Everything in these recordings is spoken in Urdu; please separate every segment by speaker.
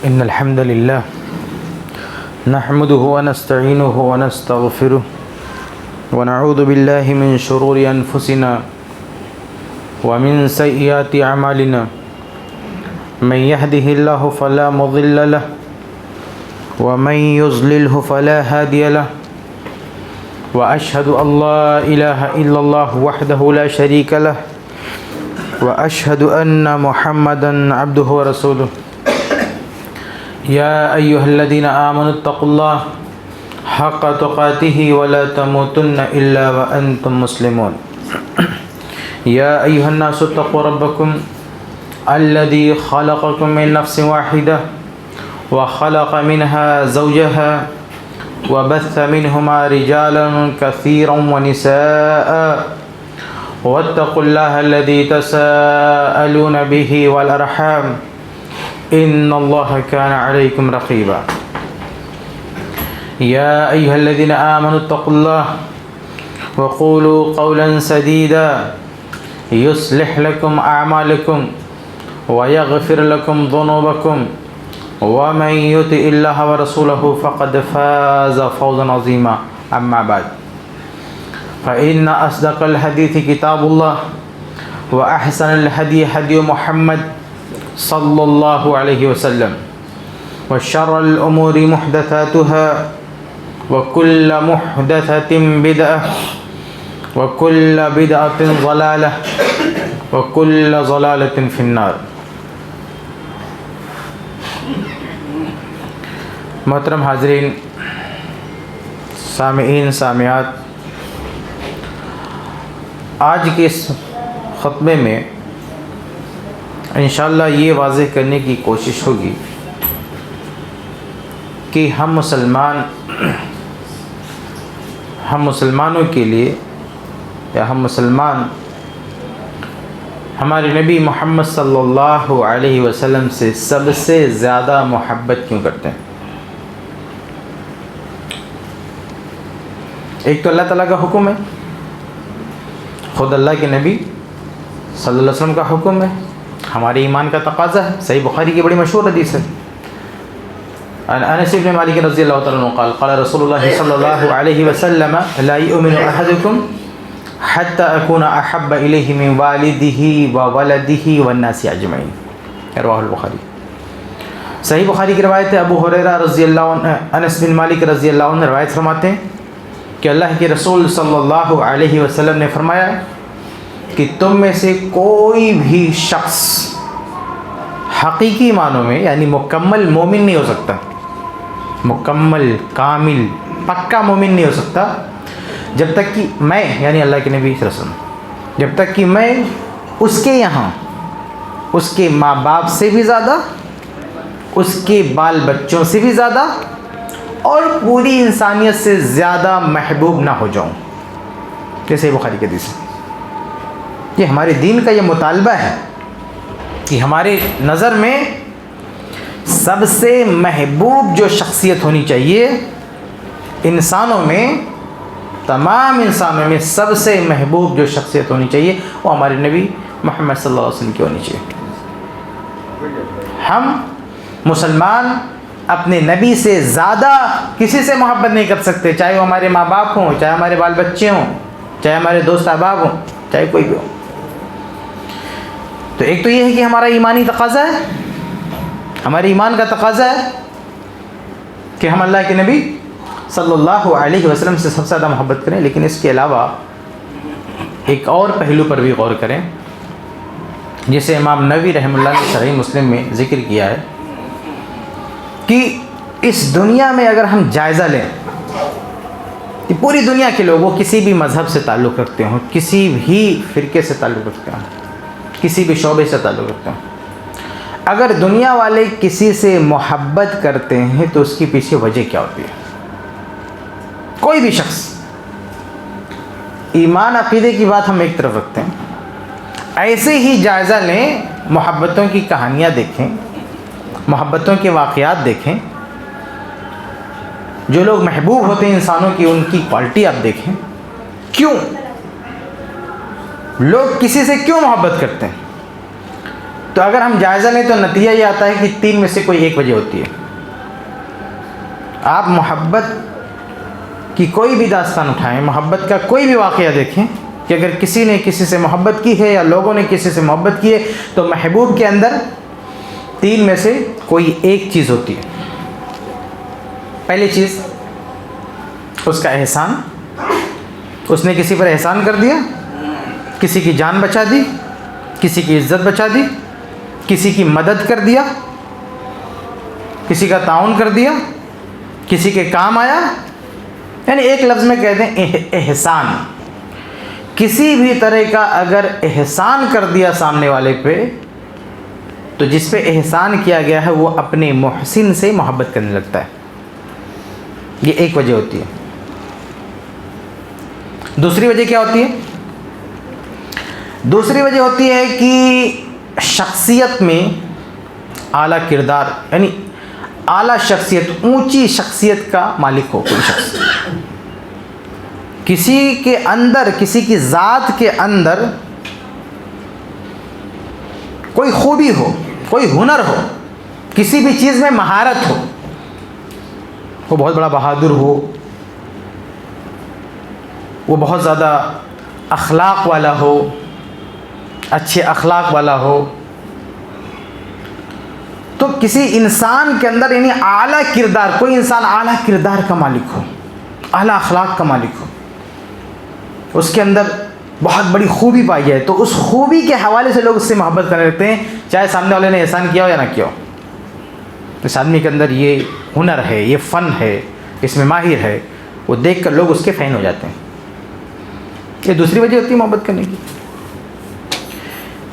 Speaker 1: إن الحمد لله نحمده ونستعينه ونستغفره ونعوذ بالله من شرور أنفسنا ومن سيئات أعمالنا من يهده الله فلا مضل له ومن يضلله فلا هادي له وأشهد أن لا إله إلا الله وحده لا شريك له وأشهد أن محمدا عبده ورسوله يا أيها الذين آمنوا اتقوا الله حق تقاته ولا تموتن إلا وأنتم مسلمون يا أيها الناس اتقوا ربكم الذي خلقكم من نفس واحدة وخلق منها زوجها وبث منهما رجالا كثيرا ونساء واتقوا الله الذي تساءلون به والأرحام إن الله كان عليكم رقيبا يا أيها الذين آمنوا اتقوا الله وقولوا قولا سديدا يصلح لكم أعمالكم ويغفر لكم ذنوبكم ومن يطع الله ورسوله فقد فاز فوزا عظيما أما بعد فإن أصدق الحديث كتاب الله وأحسن الهدي هدي محمد صلى الله عليه وسلم وشر الأمور محدثاتها وكل محدثة بدعة وكل بدعة ضلالة وكل ضلالة في النار. محترم حاضرین، سامعین سامعات، آج کے اس خطبے میں انشاءاللہ یہ واضح کرنے کی کوشش ہوگی کہ ہم مسلمانوں کے لیے یا ہم مسلمان ہمارے نبی محمد صلی اللہ علیہ وسلم سے سب سے زیادہ محبت کیوں کرتے ہیں. ایک تو اللہ تعالیٰ کا حکم ہے، خود اللہ کے نبی صلی اللہ علیہ وسلم کا حکم ہے، ہمارے ایمان کا تقاضا ہے. صحیح بخاری کی بڑی مشہور حدیث ہے، انس بن مالک رضی اللہ تعالیٰ عنہ قال قال رسول اللہ صلی اللہ علیہ وسلم لا یؤمن احدکم حتی اکون احب الیہ من والدہ وولدہ والناس اجمعین. رواہ البخاری. صحیح بخاری کی روایت ہے. ابو ہریرہ رضی اللہ عنہ، انس بن مالک رضی اللہ عنہ روایت فرماتے ہیں کہ اللہ کے رسول صلی اللہ علیہ وسلم نے فرمایا کہ تم میں سے کوئی بھی شخص حقیقی معنوں میں یعنی مکمل مومن نہیں ہو سکتا، مکمل کامل پکا مومن نہیں ہو سکتا جب تک کہ میں یعنی اللہ کے نبی صلی اللہ علیہ وسلم جب تک کہ میں اس کے یہاں اس کے ماں باپ سے بھی زیادہ، اس کے بال بچوں سے بھی زیادہ اور پوری انسانیت سے زیادہ محبوب نہ ہو جاؤں. جیسے بخاری کے حدیث ہے. یہ ہمارے دین کا یہ مطالبہ ہے کہ ہمارے نظر میں سب سے محبوب جو شخصیت ہونی چاہیے انسانوں میں، تمام انسانوں میں سب سے محبوب جو شخصیت ہونی چاہیے وہ ہمارے نبی محمد صلی اللہ علیہ وسلم کی ہونی چاہیے. ہم مسلمان اپنے نبی سے زیادہ کسی سے محبت نہیں کر سکتے، چاہے وہ ہمارے ماں باپ ہوں، چاہے ہمارے بال بچے ہوں، چاہے ہمارے دوست احباب ہوں، چاہے کوئی بھی ہو. تو ایک تو یہ ہے کہ ہمارا ایمانی تقاضا ہے، ہمارے ایمان کا تقاضا ہے کہ ہم اللہ کے نبی صلی اللہ علیہ وسلم سے سب سے زیادہ محبت کریں. لیکن اس کے علاوہ ایک اور پہلو پر بھی غور کریں جسے امام نووی رحمہ اللہ نے صحیح مسلم میں ذکر کیا ہے کہ اس دنیا میں اگر ہم جائزہ لیں کہ پوری دنیا کے لوگ وہ کسی بھی مذہب سے تعلق رکھتے ہوں، کسی بھی فرقے سے تعلق رکھتے ہوں، کسی بھی شعبے سے تعلق رکھتے ہوں، اگر دنیا والے کسی سے محبت کرتے ہیں تو اس کی پیچھے وجہ کیا ہوتی ہے؟ کوئی بھی شخص، ایمان عقیدے کی بات ہم ایک طرف رکھتے ہیں، ایسے ہی جائزہ لیں، محبتوں کی کہانیاں دیکھیں، محبتوں کے واقعات دیکھیں، جو لوگ محبوب ہوتے ہیں انسانوں کی ان کی کوالٹی آپ دیکھیں. کیوں لوگ کسی سے کیوں محبت کرتے ہیں؟ تو تو اگر ہم جائزہ لیں تو نتیجہ یہ آتا ہے کہ 3 میں سے کوئی ایک وجہ ہوتی ہے. آپ محبت کی کوئی بھی داستان اٹھائیں، محبت کا کوئی بھی واقعہ دیکھیں کہ اگر کسی نے کسی سے محبت کی ہے یا لوگوں نے کسی سے محبت کی ہے تو محبوب کے اندر 3 میں سے کوئی ایک چیز ہوتی ہے. پہلی چیز اس کا احسان، اس نے کسی پر احسان کر دیا، کسی کی جان بچا دی، کسی کی عزت بچا دی، کسی کی مدد کر دیا، کسی کا تعاون کر دیا، کسی کے کام آیا. یعنی ایک لفظ میں کہتے ہیں احسان. کسی بھی طرح کا اگر احسان کر دیا سامنے والے پہ تو جس پہ احسان کیا گیا ہے وہ اپنے محسن سے محبت کرنے لگتا ہے. یہ ایک وجہ ہوتی ہے. دوسری وجہ کیا ہوتی ہے؟ دوسری وجہ ہوتی ہے کہ شخصیت میں اعلیٰ کردار، یعنی اعلیٰ شخصیت، اونچی شخصیت کا مالک ہو کوئی شخص. کسی کے اندر، کسی کی ذات کے اندر کوئی خوبی ہو، کوئی ہنر ہو، کسی بھی چیز میں مہارت ہو، وہ بہت بڑا بہادر ہو، وہ بہت زیادہ اخلاق والا ہو، اچھے اخلاق والا ہو. تو کسی انسان کے اندر یعنی اعلیٰ کردار، کوئی انسان اعلیٰ کردار کا مالک ہو، اعلیٰ اخلاق کا مالک ہو، اس کے اندر بہت بڑی خوبی پائی جائے تو اس خوبی کے حوالے سے لوگ اس سے محبت کرنے لگتے ہیں، چاہے سامنے والے نے احسان کیا ہو یا نہ کیا ہو. اس آدمی کے اندر یہ ہنر ہے، یہ فن ہے، اس میں ماہر ہے، وہ دیکھ کر لوگ اس کے فین ہو جاتے ہیں. یہ دوسری وجہ ہوتی ہے محبت کرنے کی.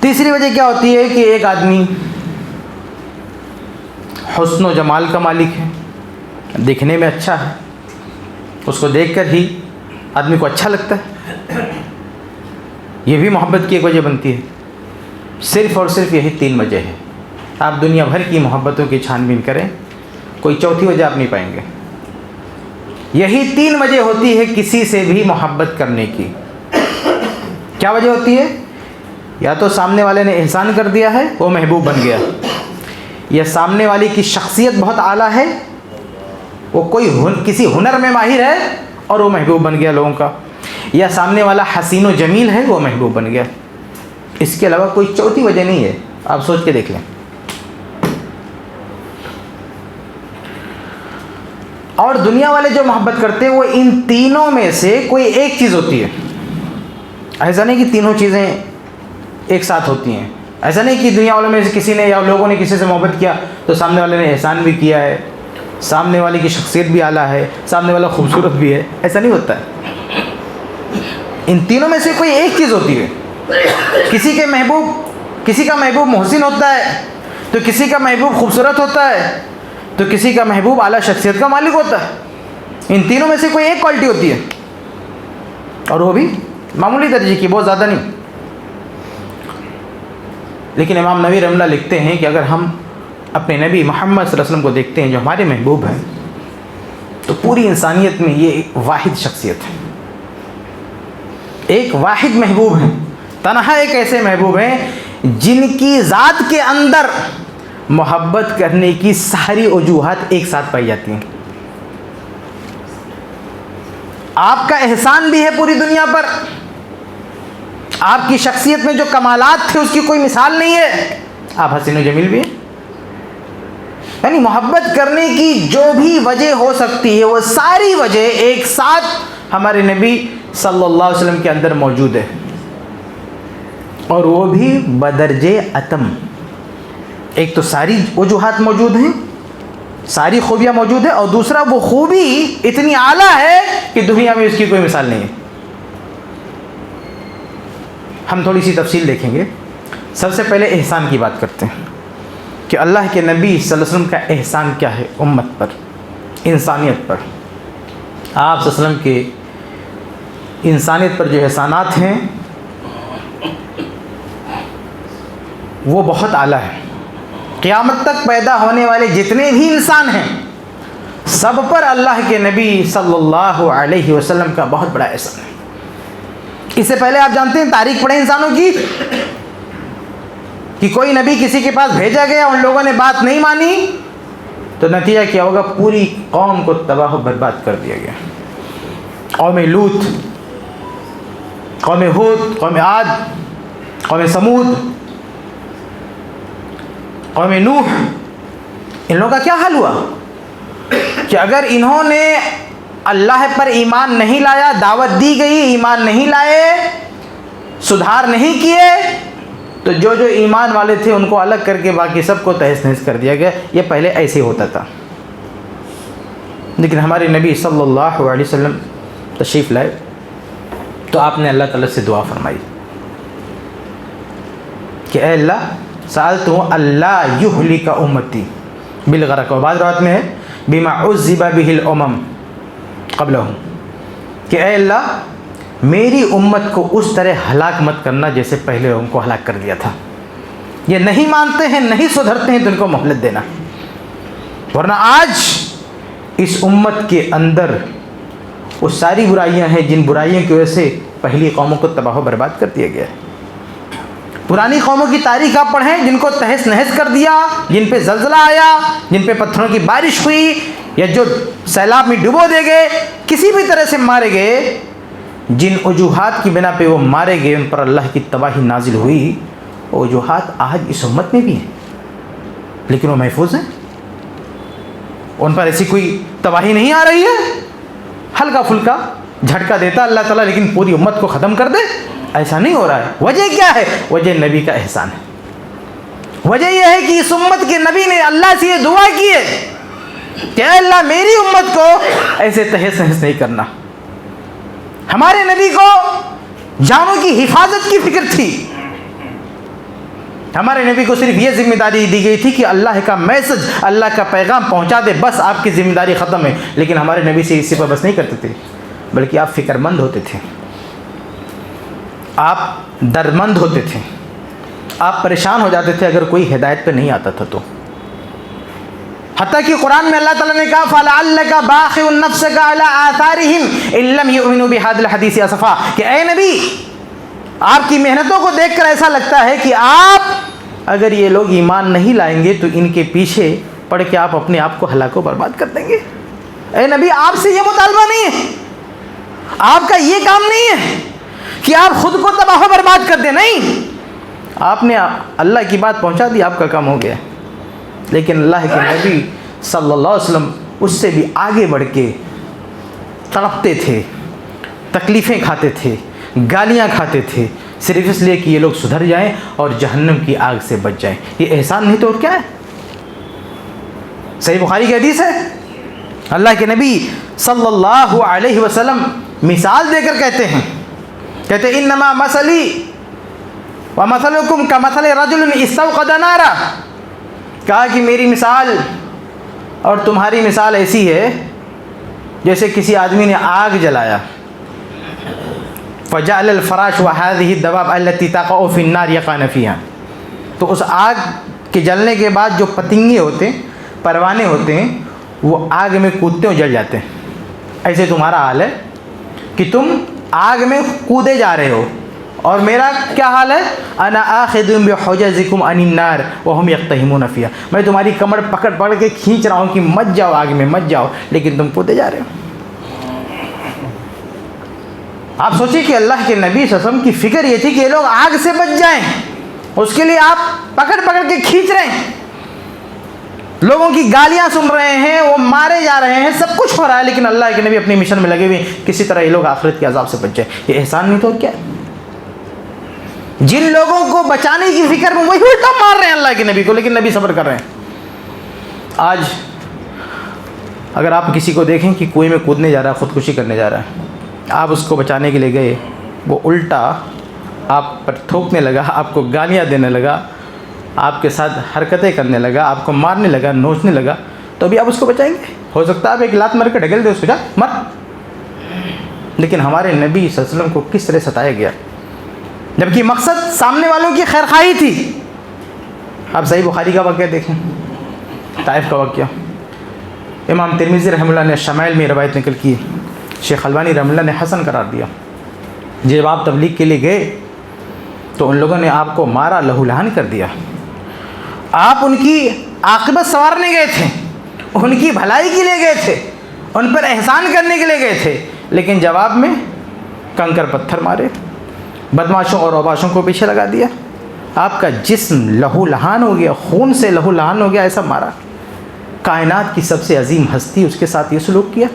Speaker 1: تیسری وجہ کیا ہوتی ہے کہ ایک آدمی حسن و جمال کا مالک ہے، دیکھنے میں اچھا ہے، اس کو دیکھ کر ہی آدمی کو اچھا لگتا ہے. یہ بھی محبت کی ایک وجہ بنتی ہے. صرف اور صرف یہی 3 وجہ ہے. آپ دنیا بھر کی محبتوں کی چھان بین کریں، کوئی چوتھی وجہ آپ نہیں پائیں گے. یہی 3 وجہ ہوتی ہے کسی سے بھی محبت کرنے کی. کیا وجہ ہوتی ہے؟ یا تو سامنے والے نے احسان کر دیا ہے، وہ محبوب بن گیا، یا سامنے والی کی شخصیت بہت اعلیٰ ہے، وہ کوئی کسی ہنر میں ماہر ہے اور وہ محبوب بن گیا لوگوں کا، یا سامنے والا حسین و جمیل ہے، وہ محبوب بن گیا. اس کے علاوہ کوئی چوتھی وجہ نہیں ہے. آپ سوچ کے دیکھ لیں. اور دنیا والے جو محبت کرتے ہیں وہ ان تینوں میں سے کوئی ایک چیز ہوتی ہے. ایسا نہیں کہ تینوں چیزیں ایک ساتھ ہوتی ہیں. ایسا نہیں کہ دنیا والوں میں سے کسی نے یا لوگوں نے کسی سے محبت کیا تو سامنے والے نے احسان بھی کیا ہے، سامنے والے کی شخصیت بھی اعلیٰ ہے، سامنے والا خوبصورت بھی ہے. ایسا نہیں ہوتا ہے. ان تینوں میں سے کوئی ایک چیز ہوتی ہے. کسی کا محبوب محسن ہوتا ہے، تو کسی کا محبوب خوبصورت ہوتا ہے، تو کسی کا محبوب اعلیٰ شخصیت کا مالک ہوتا ہے. ان تینوں میں سے کوئی ایک کوالٹی ہوتی ہے، اور وہ بھی معمولی درجے کی، بہت زیادہ نہیں. لیکن امام نووی رحمہ اللہ لکھتے ہیں کہ اگر ہم اپنے نبی محمد صلی اللہ علیہ وسلم کو دیکھتے ہیں جو ہمارے محبوب ہیں، تو پوری انسانیت میں یہ ایک واحد شخصیت ہے، ایک واحد محبوب ہے. تنہا ایک ایسے محبوب ہیں جن کی ذات کے اندر محبت کرنے کی ساری وجوہات ایک ساتھ پائی جاتی ہیں. آپ کا احسان بھی ہے پوری دنیا پر، آپ کی شخصیت میں جو کمالات تھے اس کی کوئی مثال نہیں ہے، آپ حسین و جمیل بھی ہیں. یعنی محبت کرنے کی جو بھی وجہ ہو سکتی ہے وہ ساری وجہ ایک ساتھ ہمارے نبی صلی اللہ علیہ وسلم کے اندر موجود ہے، اور وہ بھی بدرجے اتم. ایک تو ساری وجوہات موجود ہیں، ساری خوبیاں موجود ہیں، اور دوسرا وہ خوبی اتنی اعلیٰ ہے کہ دنیا میں اس کی کوئی مثال نہیں ہے. ہم تھوڑی سی تفصیل دیکھیں گے. سب سے پہلے احسان کی بات کرتے ہیں کہ اللہ کے نبی صلی اللہ علیہ وسلم کا احسان کیا ہے امت پر، انسانیت پر. آپ صلی اللہ علیہ وسلم کے انسانیت پر جو احسانات ہیں وہ بہت اعلیٰ ہے. قیامت تک پیدا ہونے والے جتنے بھی انسان ہیں سب پر اللہ کے نبی صلی اللہ علیہ وسلم کا بہت بڑا احسان ہے. اس سے پہلے آپ جانتے ہیں تاریخ پڑھیں انسانوں کی کہ کوئی نبی کسی کے پاس بھیجا گیا، ان لوگوں نے بات نہیں مانی، تو نتیجہ کیا ہوگا؟ پوری قوم کو تباہ و برباد کر دیا گیا۔ قوم لوط، قوم ہود، قوم عاد، قوم سمود، قوم نوح، ان لوگوں کا کیا حال ہوا کہ اگر انہوں نے اللہ پر ایمان نہیں لایا، دعوت دی گئی، ایمان نہیں لائے، سدھار نہیں کیے، تو جو ایمان والے تھے ان کو الگ کر کے باقی سب کو تہس نہس کر دیا گیا۔ یہ پہلے ایسے ہوتا تھا، لیکن ہمارے نبی صلی اللہ علیہ وسلم تشریف لائے تو آپ نے اللہ تعالیٰ سے دعا فرمائی کہ اے اللہ سألت اللہ یہلک امتی بالغرق، اور بعض روایت میں ہے بما عذب به الامم قبلہم، کہ اے اللہ میری امت کو اس طرح ہلاک مت کرنا جیسے پہلے ان کو ہلاک کر دیا تھا۔ یہ نہیں مانتے ہیں، نہیں سدھرتے ہیں تو ان کو مہلت دینا، ورنہ آج اس امت کے اندر وہ ساری برائیاں ہیں جن برائیوں کی وجہ سے پہلی قوموں کو تباہ و برباد کر دیا گیا ہے۔ پرانی قوموں کی تاریخ آپ پڑھیں، جن کو تہس نہس کر دیا، جن پہ زلزلہ آیا، جن پہ پتھروں کی بارش ہوئی، یا جو سیلاب میں ڈبو دے گئے، کسی بھی طرح سے مارے گئے، جن وجوہات کی بنا پہ وہ مارے گئے، ان پر اللہ کی تباہی نازل ہوئی، وہ وجوہات آج اس امت میں بھی ہیں، لیکن وہ محفوظ ہیں، ان پر ایسی کوئی تباہی نہیں آ رہی ہے۔ ہلکا پھلکا جھٹکا دیتا اللہ تعالیٰ، لیکن پوری امت کو ختم کر دے، ایسا نہیں ہو رہا ہے۔ وجہ کیا ہے؟ وجہ نبی کا احسان ہے۔ وجہ یہ ہے کہ اس امت کے نبی نے اللہ سے یہ دعا کی ہے کہ اے اللہ میری امت کو ایسے تہس نہس نہیں کرنا۔ ہمارے نبی کو جانوں کی حفاظت کی فکر تھی، ہمارے نبی کو صرف یہ ذمہ داری دی گئی تھی کہ اللہ کا میسج، اللہ کا پیغام پہنچا دے، بس آپ کی ذمہ داری ختم ہے۔ لیکن ہمارے نبی سے اسی پر بس نہیں کرتے تھے، بلکہ آپ فکر مند ہوتے تھے، آپ دردمند ہوتے تھے، آپ پریشان ہو جاتے تھے اگر کوئی ہدایت پہ نہیں آتا تھا تو۔ حتیٰ کہ قرآن میں اللہ تعالیٰ نے کہا فَلَعَلَّكَ بَاخِعٌ نَفْسَكَ عَلَىٰ آثَارِهِمْ إِن لَّمْ يُؤْمِنُوا بِهَٰذَا الْحَدِيثِ أَسَفًا، کہ اے نبی آپ کی محنتوں کو دیکھ کر ایسا لگتا ہے کہ آپ اگر یہ لوگ ایمان نہیں لائیں گے تو ان کے پیچھے پڑھ کے آپ اپنے آپ کو ہلاک و برباد کر دیں گے۔ اے نبی آپ سے یہ مطالبہ نہیں ہے، آپ کا یہ کام نہیں ہے کہ آپ خود کو تباہ و برباد کر دیں، نہیں، آپ نے اللہ کی بات پہنچا دی، آپ کا کام ہو گیا۔ لیکن اللہ کے نبی صلی اللہ علیہ وسلم اس سے بھی آگے بڑھ کے تڑپتے تھے، تکلیفیں کھاتے تھے، گالیاں کھاتے تھے، صرف اس لیے کہ یہ لوگ سدھر جائیں اور جہنم کی آگ سے بچ جائیں۔ یہ احسان نہیں تو اور کیا ہے؟ صحیح بخاری کی حدیث ہے، اللہ کے نبی صلی اللہ علیہ وسلم مثال دے کر کہتے ہیں انما مثلی ومثلکم کمثل رجل استوقد نارا، کہا کہ میری مثال اور تمہاری مثال ایسی ہے جیسے کسی آدمی نے آگ جلایا، فجعل الفراش وهذه الدواب التي تقع في النار يقعن فيها، تو اس آگ کے جلنے کے بعد جو پتنگے ہوتے ہیں، پروانے ہوتے ہیں، وہ آگ میں کودتے ہیں، جل جاتے ہیں۔ ایسے تمہارا حال ہے کہ تم آگ میں کودے جا رہے ہو، اور میرا کیا حال ہے؟ انا آخذ بحجزکم عن النار وهم يقتحمون فيها، میں تمہاری کمر پکڑ کے کھینچ رہا ہوں کہ مت جاؤ آگ میں، مت جاؤ، لیکن تم کودے جا رہے ہو۔ آپ سوچیں کہ اللہ کے نبی صلی اللہ علیہ وسلم کی فکر یہ تھی کہ یہ لوگ آگ سے بچ جائیں، اس کے لیے آپ پکڑ کے کھینچ رہے ہیں، لوگوں کی گالیاں سن رہے ہیں، وہ مارے جا رہے ہیں، سب کچھ ہو رہا ہے، لیکن اللہ کے نبی اپنی مشن میں لگے ہوئے ہیں، کسی طرح یہ لوگ آخرت کے عذاب سے بچ جائیں۔ یہ احسان نہیں تو کیا ہے؟ جن لوگوں کو بچانے کی فکر میں وہی الٹا مار رہے ہیں اللہ کے نبی کو، لیکن نبی صبر کر رہے ہیں۔ آج اگر آپ کسی کو دیکھیں کہ کنویں میں کودنے جا رہا ہے، خودکشی کرنے جا رہا ہے، آپ اس کو بچانے کے لیے گئے، وہ الٹا آپ پر تھوکنے لگا، آپ کو گالیاں دینے لگا، آپ کے ساتھ حرکتیں کرنے لگا، آپ کو مارنے لگا، نوچنے لگا، تو ابھی آپ اس کو بچائیں گے؟ ہو سکتا ہے آپ ایک لات مار کے ڈھکیل دے اس کو، جا مر۔ لیکن ہمارے نبی صلی اللہ علیہ وسلم کو کس طرح ستایا گیا، جبکہ مقصد سامنے والوں کی خیر خواہی تھی۔ آپ صحیح بخاری کا واقعہ دیکھیں، طائف کا واقعہ، امام ترمذی رحمہ اللہ نے شمائل میں روایت نقل کی، شیخ البانی رحمہ اللہ نے حسن قرار دیا۔ جب آپ تبلیغ کے لیے گئے تو ان لوگوں نے آپ کو مارا، لہو لہان کر دیا. آپ ان کی عاقبت سنوارنے گئے تھے، ان کی بھلائی کے لیے گئے تھے، ان پر احسان کرنے کے لیے گئے تھے، لیکن جواب میں کنکر پتھر مارے، بدماشوں اور اوباشوں کو پیچھے لگا دیا. آپ کا جسم لہو لہان ہو گیا، خون سے لہو لہان ہو گیا، ایسا مارا. کائنات کی سب سے عظیم ہستی اس کے ساتھ یہ سلوک کیا.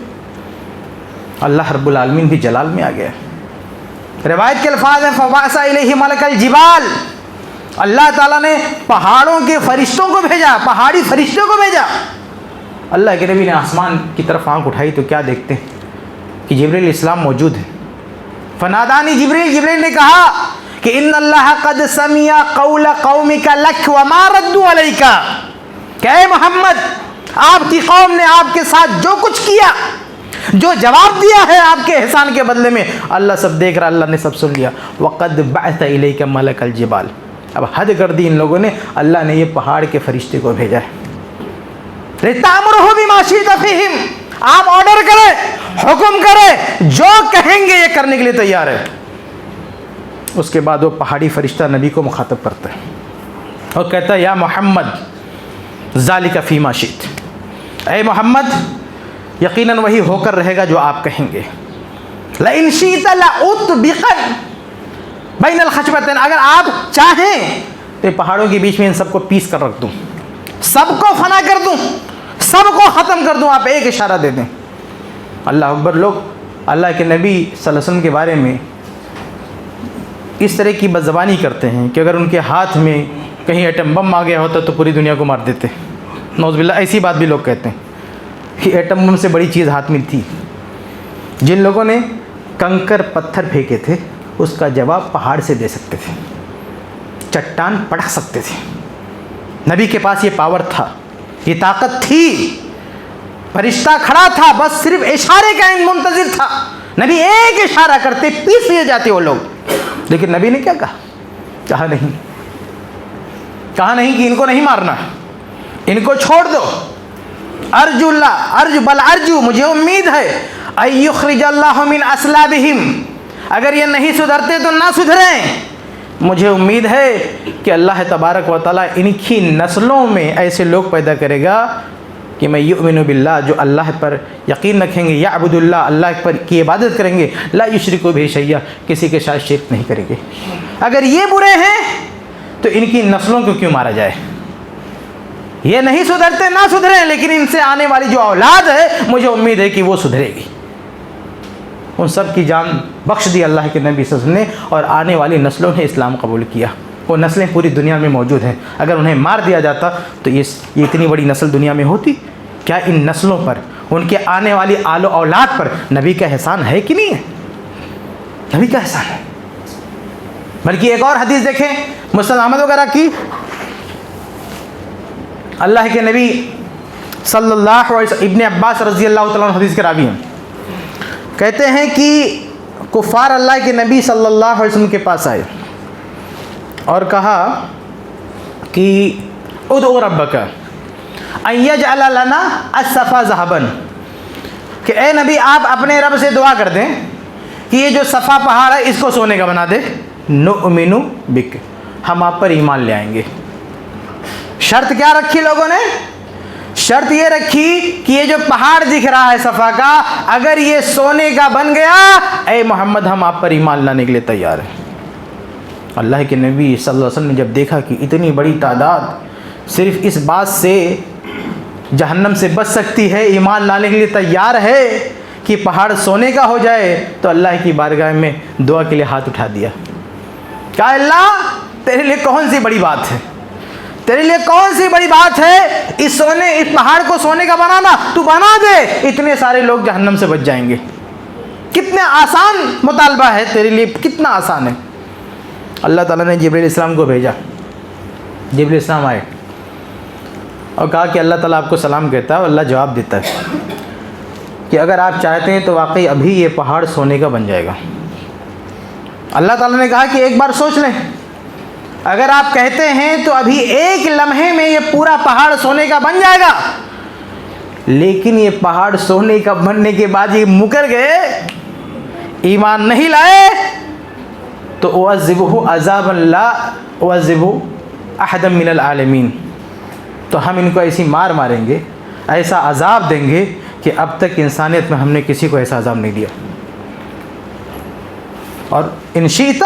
Speaker 1: اللہ رب العالمین بھی جلال میں آ گیا. روایت کے الفاظ ہیں فَبَعَثَ إِلَيْهِ مَلَكَ الْجِبَالِ، اللہ تعالیٰ نے پہاڑوں کے فرشتوں کو بھیجا، پہاڑی فرشتوں کو بھیجا. اللہ کے نبی نے آسمان کی طرف آنکھ اٹھائی تو کیا دیکھتے ہیں کہ جبریل السلام موجود ہے. فنادانی جبریل، جبریل نے کہا کہ ان اللہ قد سمع قول قومک لک وما ردوا علیک، کہ اے محمد آپ کی قوم نے آپ کے ساتھ جو کچھ کیا، جو جواب دیا ہے آپ کے احسان کے بدلے میں، اللہ سب دیکھ رہا، اللہ نے سب سن لیا. وقد بعث الیک ملک الجبال، اب حد کر دی ان لوگوں نے، اللہ نے یہ پہاڑ کے فرشتے کو بھیجا ہے. لِتَأْمُرُهُ بِمَا شِئْتَ فِيهِمْ، آپ آرڈر کریں، حکم کریں، جو کہیں گے یہ کرنے کے لیے تیار ہے. اس کے بعد وہ پہاڑی فرشتہ نبی کو مخاطب کرتا ہے اور کہتا ہے یا محمد ذالک فیما شئت، اے محمد یقیناً وہی ہو کر رہے گا جو آپ کہیں گے. لئن شئت لأطبقن بین الخشبتین، اگر آپ چاہیں تو پہاڑوں کے بیچ میں ان سب کو پیس کر رکھ دوں، سب کو فنا کر دوں، سب کو ختم کر دوں، آپ ایک اشارہ دے دیں. اللہ اکبر. لوگ اللہ کے نبی صلی اللہ علیہ وسلم کے بارے میں اس طرح کی بدزبانی کرتے ہیں کہ اگر ان کے ہاتھ میں کہیں ایٹم بم آ گیا ہوتا تو پوری دنیا کو مار دیتے. نعوذ باللہ، ایسی بات بھی لوگ کہتے ہیں کہ ایٹم بم سے بڑی چیز ہاتھ میں تھی. جن لوگوں نے کنکر پتھر پھینکے تھے اس کا جواب پہاڑ سے دے سکتے تھے، چٹان پڑھا سکتے تھے. نبی کے پاس یہ پاور تھا، یہ طاقت تھی. فرشتہ کھڑا تھا، بس صرف اشارے کا منتظر تھا. نبی ایک اشارہ کرتے پیس لیے جاتے وہ لوگ. لیکن نبی نے کیا کہا؟ کہا نہیں کہ ان کو نہیں مارنا، ان کو چھوڑ دو. ارجو اللہ ارجو مجھے امید ہے ان یخرج اللہ من اصلابہم، اگر یہ نہیں سدھرتے تو نہ سدھریں. مجھے امید ہے کہ اللہ تبارک و تعالیٰ ان کی نسلوں میں ایسے لوگ پیدا کرے گا کہ میں یؤمن باللہ، جو اللہ پر یقین رکھیں گے، یعبد اللہ، اللہ پر کی عبادت کریں گے، لا یشرکوا بہ شیئا، کسی کے ساتھ شرک نہیں کریں گے. اگر یہ برے ہیں تو ان کی نسلوں کو کیوں مارا جائے؟ یہ نہیں سدھرتے نہ سدھریں، لیکن ان سے آنے والی جو اولاد ہے مجھے امید ہے کہ وہ سدھرے گی. ان سب کی جان بخش دی اللہ کے نبی صلی اللہ علیہ وسلم نے، اور آنے والی نسلوں نے اسلام قبول کیا. وہ نسلیں پوری دنیا میں موجود ہیں. اگر انہیں مار دیا جاتا تو یہ اتنی بڑی نسل دنیا میں ہوتی؟ کیا ان نسلوں پر، ان کے آنے والی آل و اولاد پر نبی کا احسان ہے کہ نہیں ہے؟ نبی کا احسان ہے. بلکہ ایک اور حدیث دیکھیں مسند احمد وغیرہ کی، اللہ کے نبی صلی اللہ علیہ وسلم، ابن عباس رضی اللہ تعالیٰ عنہ حدیث کے راوی ہیں، کہتے ہیں کہ کفار اللہ کے نبی صلی اللہ علیہ وسلم کے پاس آئے اور کہا کہ ادعو ربک ان یجعل لنا الصفا ذهبا، کہ اے نبی آپ اپنے رب سے دعا کر دیں کہ یہ جو صفا پہاڑ ہے اس کو سونے کا بنا دے. نؤمن بک، ہم آپ پر ایمان لے آئیں گے. شرط کیا رکھی لوگوں نے؟ شرط یہ رکھی کہ یہ جو پہاڑ دکھ رہا ہے صفا کا، اگر یہ سونے کا بن گیا، اے محمد ہم آپ پر ایمان لانے کے لیے تیار ہیں. اللہ کے نبی صلی اللہ علیہ وسلم نے جب دیکھا کہ اتنی بڑی تعداد صرف اس بات سے جہنم سے بچ سکتی ہے، ایمان لانے کے لیے تیار ہے کہ پہاڑ سونے کا ہو جائے، تو اللہ کی بارگاہ میں دعا کے لیے ہاتھ اٹھا دیا. کہا اللہ تیرے لیے کون سی بڑی بات ہے، تیرے لیے کون سی بڑی بات ہے اس پہاڑ کو سونے کا بنانا، تو بنا دے، اتنے سارے لوگ جہنم سے بچ جائیں گے. کتنا آسان مطالبہ ہے تیرے لیے، کتنا آسان ہے. اللہ تعالیٰ نے جبریل السلام کو بھیجا. جبریل السلام آئے اور کہا کہ اللہ تعالیٰ آپ کو سلام کہتا ہے، اور اللہ جواب دیتا ہے کہ اگر آپ چاہتے ہیں تو واقعی ابھی یہ پہاڑ سونے کا بن جائے گا. اللہ تعالیٰ نے کہا کہ ایک بار سوچ لیں، اگر آپ کہتے ہیں تو ابھی ایک لمحے میں یہ پورا پہاڑ سونے کا بن جائے گا. لیکن یہ پہاڑ سونے کا بننے کے بعد یہ مکر گئے، ایمان نہیں لائے، تو اعذبہ عذابا لا اعذب احدا من العالمین، تو ہم ان کو ایسی مار ماریں گے، ایسا عذاب دیں گے کہ اب تک انسانیت میں ہم نے کسی کو ایسا عذاب نہیں دیا۔ اور ان شئت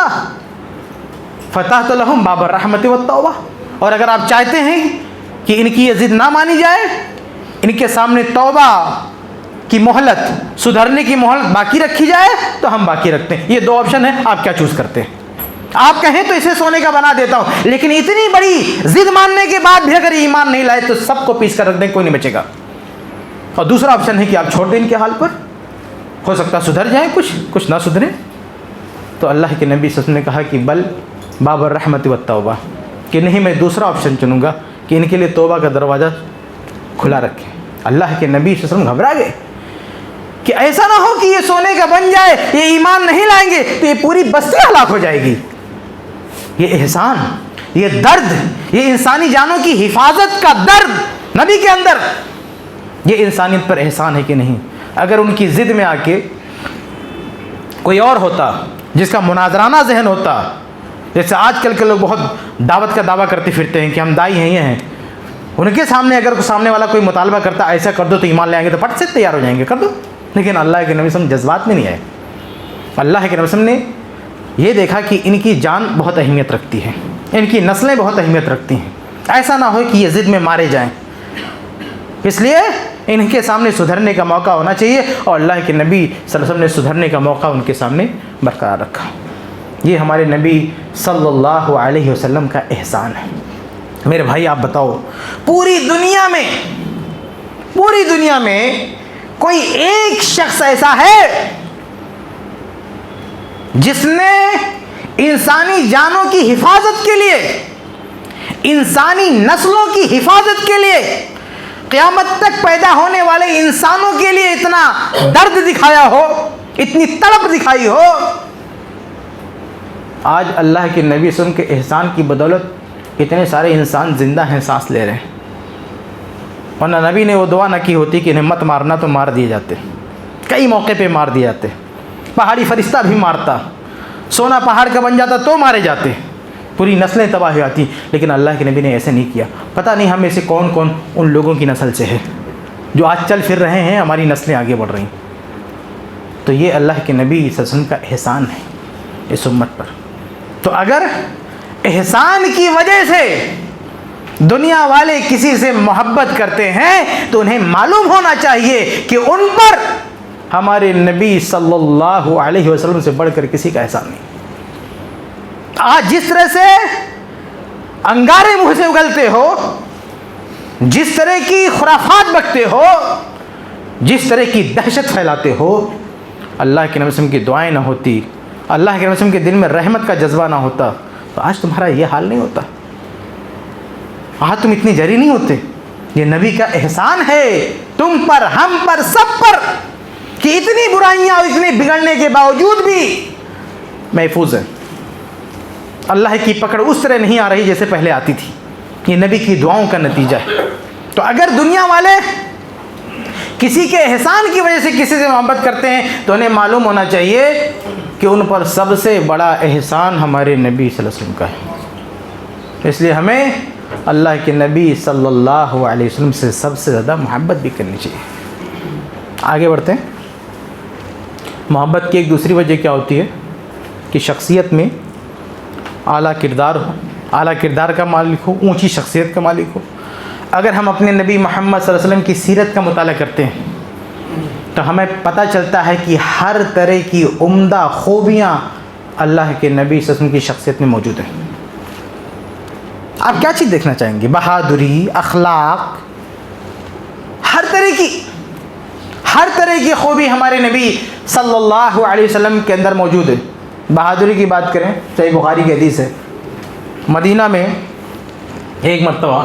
Speaker 1: فتحت لہم باب الرحمت والتوبہ، اور اگر آپ چاہتے ہیں کہ ان کی یہ ضد نہ مانی جائے، ان کے سامنے توبہ کی مہلت، سدھرنے کی مہلت باقی رکھی جائے، تو ہم باقی رکھتے ہیں۔ یہ دو آپشن ہیں، آپ کیا چوز کرتے ہیں؟ آپ کہیں تو اسے سونے کا بنا دیتا ہوں، لیکن اتنی بڑی ضد ماننے کے بعد بھی اگر ایمان نہیں لائے تو سب کو پیس کر رکھ دیں، کوئی نہیں بچے گا۔ اور دوسرا آپشن ہے کہ آپ چھوڑ دیں ان کے حال پر، ہو سکتا سدھر جائیں، کچھ نہ سدھریں۔ تو اللہ کے نبی صلی اللہ علیہ وسلم نے کہا کہ بل باب الرحمت والتوبہ، کہ نہیں، میں دوسرا آپشن چنوں گا کہ ان کے لیے توبہ کا دروازہ کھلا رکھیں۔ اللہ کے نبی صلی اللہ علیہ وسلم گھبرا گئے کہ ایسا نہ ہو کہ یہ سونے کا بن جائے، یہ ایمان نہیں لائیں گے تو یہ پوری بستی ہلاک ہو جائے گی۔ یہ احسان، یہ درد، یہ انسانی جانوں کی حفاظت کا درد نبی کے اندر، یہ انسانیت پر احسان ہے کہ نہیں؟ اگر ان کی ضد میں آ کے کوئی اور ہوتا جس کا مناظرانہ ذہن ہوتا، جیسے آج کل کے لوگ بہت دعوت کا دعویٰ کرتے پھرتے ہیں کہ ہم دائی ہیں، یہ ہیں، ان کے سامنے اگر سامنے والا کوئی مطالبہ کرتا ایسا کر دو تو ایمان لے آئیں گے، تو پٹ سے تیار ہو جائیں گے، کر دو۔ لیکن اللہ کے نبی صلی اللہ علیہ وسلم جذبات میں نہیں آئے۔ اللہ کے نبی صلی اللہ علیہ وسلم نے یہ دیکھا کہ ان کی جان بہت اہمیت رکھتی ہے، ان کی نسلیں بہت اہمیت رکھتی ہیں، ایسا نہ ہو کہ یہ ضد میں مارے جائیں، اس لیے ان کے سامنے سدھرنے کا موقع ہونا چاہیے، اور اللہ کے نبی صلی اللہ علیہ وسلم نے سدھرنے کا موقع ان کے سامنے برقرار رکھا۔ یہ ہمارے نبی صلی اللہ علیہ وسلم کا احسان ہے۔ میرے بھائی آپ بتاؤ، پوری دنیا میں کوئی ایک شخص ایسا ہے جس نے انسانی جانوں کی حفاظت کے لیے، انسانی نسلوں کی حفاظت کے لیے، قیامت تک پیدا ہونے والے انسانوں کے لیے اتنا درد دکھایا ہو، اتنی تڑپ دکھائی ہو؟ آج اللہ کے نبی صلی اللہ علیہ وسلم کے احسان کی بدولت اتنے سارے انسان زندہ ہیں، سانس لے رہے ہیں، ورنہ نبی نے وہ دعا نہ کی ہوتی کہ انہیں مت مارنا تو مار دیے جاتے، کئی موقع پہ مار دیے جاتے، پہاڑی فرشتہ بھی مارتا، سونا پہاڑ کا بن جاتا تو مارے جاتے، پوری نسلیں تباہ ہو جاتی، لیکن اللہ کے نبی نے ایسے نہیں کیا۔ پتہ نہیں ہم میں سے کون کون ان لوگوں کی نسل سے ہے جو آج چل پھر رہے ہیں، ہماری نسلیں آگے بڑھ رہی ہیں۔ تو یہ اللہ کے نبی صلی اللہ علیہ وسلم کا احسان ہے اس امت پر۔ تو اگر احسان کی وجہ سے دنیا والے کسی سے محبت کرتے ہیں تو انہیں معلوم ہونا چاہیے کہ ان پر ہمارے نبی صلی اللہ علیہ وسلم سے بڑھ کر کسی کا احسان نہیں۔ آج جس طرح سے انگارے منہ سے اگلتے ہو، جس طرح کی خرافات بکتے ہو، جس طرح کی دہشت پھیلاتے ہو، اللہ کے نبی صلی اللہ علیہ وسلم کی دعائیں نہ ہوتی، اللہ کے نبی صلی اللہ علیہ وسلم کے دل میں رحمت کا جذبہ نہ ہوتا، تو آج تمہارا یہ حال نہیں ہوتا، آج تم اتنے جری نہیں ہوتے۔ یہ نبی کا احسان ہے تم پر، ہم پر، سب پر، کہ اتنی برائیاں اور اتنے بگڑنے کے باوجود بھی محفوظ ہیں۔ اللہ کی پکڑ اس طرح نہیں آ رہی جیسے پہلے آتی تھی، یہ نبی کی دعاؤں کا نتیجہ ہے۔ تو اگر دنیا والے کسی کے احسان کی وجہ سے کسی سے محبت کرتے ہیں تو انہیں معلوم ہونا چاہیے کہ ان پر سب سے بڑا احسان ہمارے نبی صلی اللہ علیہ وسلم کا ہے۔ اس لیے ہمیں اللہ کے نبی صلی اللہ علیہ وسلم سے سب سے زیادہ محبت بھی کرنی چاہیے۔ آگے بڑھتے ہیں۔ محبت کی ایک دوسری وجہ کیا ہوتی ہے کہ شخصیت میں اعلیٰ کردار ہو، اعلیٰ کردار کا مالک ہو، اونچی شخصیت کا مالک ہو۔ اگر ہم اپنے نبی محمد صلی اللہ علیہ وسلم کی سیرت کا مطالعہ کرتے ہیں تو ہمیں پتہ چلتا ہے کہ ہر طرح کی عمدہ خوبیاں اللہ کے نبی صلی اللہ علیہ وسلم کی شخصیت میں موجود ہیں۔ آپ کیا چیز دیکھنا چاہیں گے؟ بہادری، اخلاق، ہر طرح کی خوبی ہمارے نبی صلی اللہ علیہ وسلم کے اندر موجود ہے۔ بہادری کی بات کریں، صحیح بخاری کی حدیث ہے، مدینہ میں ایک مرتبہ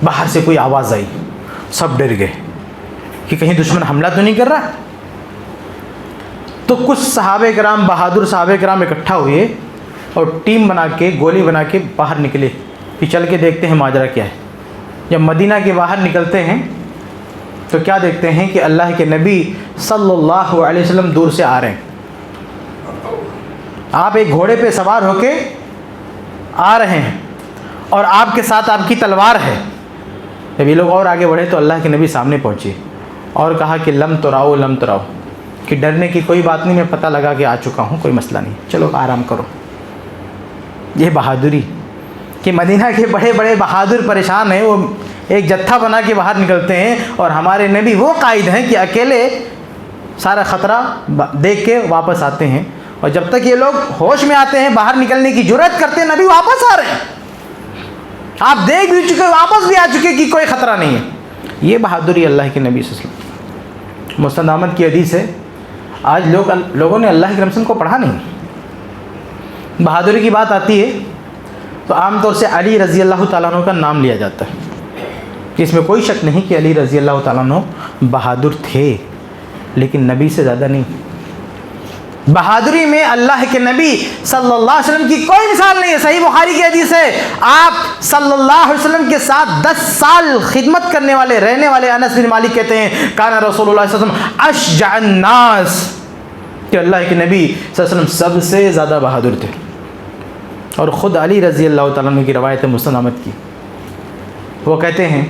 Speaker 1: باہر سے کوئی آواز آئی، سب ڈر گئے کہ کہیں دشمن حملہ تو نہیں کر رہا۔ تو کچھ صحابہ کرام، بہادر صحابہ کرام اکٹھا ہوئے اور ٹیم بنا کے، گولی بنا کے باہر نکلے کہ چل کے دیکھتے ہیں ماجرا کیا ہے۔ جب مدینہ کے باہر نکلتے ہیں تو کیا دیکھتے ہیں کہ اللہ کے نبی صلی اللہ علیہ وسلم دور سے آ رہے ہیں۔ آپ ایک گھوڑے پہ سوار ہو کے آ رہے ہیں اور آپ کے ساتھ آپ کی تلوار ہے. جب یہ لوگ اور آگے بڑھے تو اللہ کے نبی سامنے پہنچے اور کہا کہ لم تراؤ لم تراؤ، کہ ڈرنے کی کوئی بات نہیں، میں پتہ لگا کہ آ چکا ہوں، کوئی مسئلہ نہیں، چلو آرام کرو. یہ بہادری کہ مدینہ کے بڑے بڑے بہادر پریشان ہیں، وہ ایک جتھا بنا کے باہر نکلتے ہیں، اور ہمارے نبی وہ قائد ہیں کہ اکیلے سارا خطرہ دیکھ کے واپس آتے ہیں. اور جب تک یہ لوگ ہوش میں آتے ہیں، باہر نکلنے کی جرأت کرتے ہیں، نبی واپس آ رہے ہیں. آپ دیکھ بھی چکے، واپس بھی آ چکے کہ کوئی خطرہ نہیں ہے. یہ بہادری اللہ کے نبی صلی اللہ علیہ وسلم. مسند احمد کی حدیث ہے، آج لوگوں نے اللہ کے رسول کو پڑھا نہیں. بہادری کی بات آتی ہے تو عام طور سے علی رضی اللہ تعالیٰ عنہ کا نام لیا جاتا ہے، کہ اس میں کوئی شک نہیں کہ علی رضی اللہ تعالیٰ عنہ بہادر تھے، لیکن نبی سے زیادہ نہیں. بہادری میں اللہ کے نبی صلی اللہ علیہ وسلم کی کوئی مثال نہیں ہے. صحیح بخاری کی حدیث ہے، آپ صلی اللہ علیہ وسلم کے ساتھ 10 سال خدمت کرنے والے رہنے والے انس بن مالک کہتے ہیں کان رسول اللہ صلی اللہ علیہ وسلم اشجع الناس، کہ اللہ کے نبی صلی اللہ علیہ وسلم سب سے زیادہ بہادر تھے. اور خود علی رضی اللہ تعالیٰ عنہ کی روایت ہے مسند احمد کی، وہ کہتے ہیں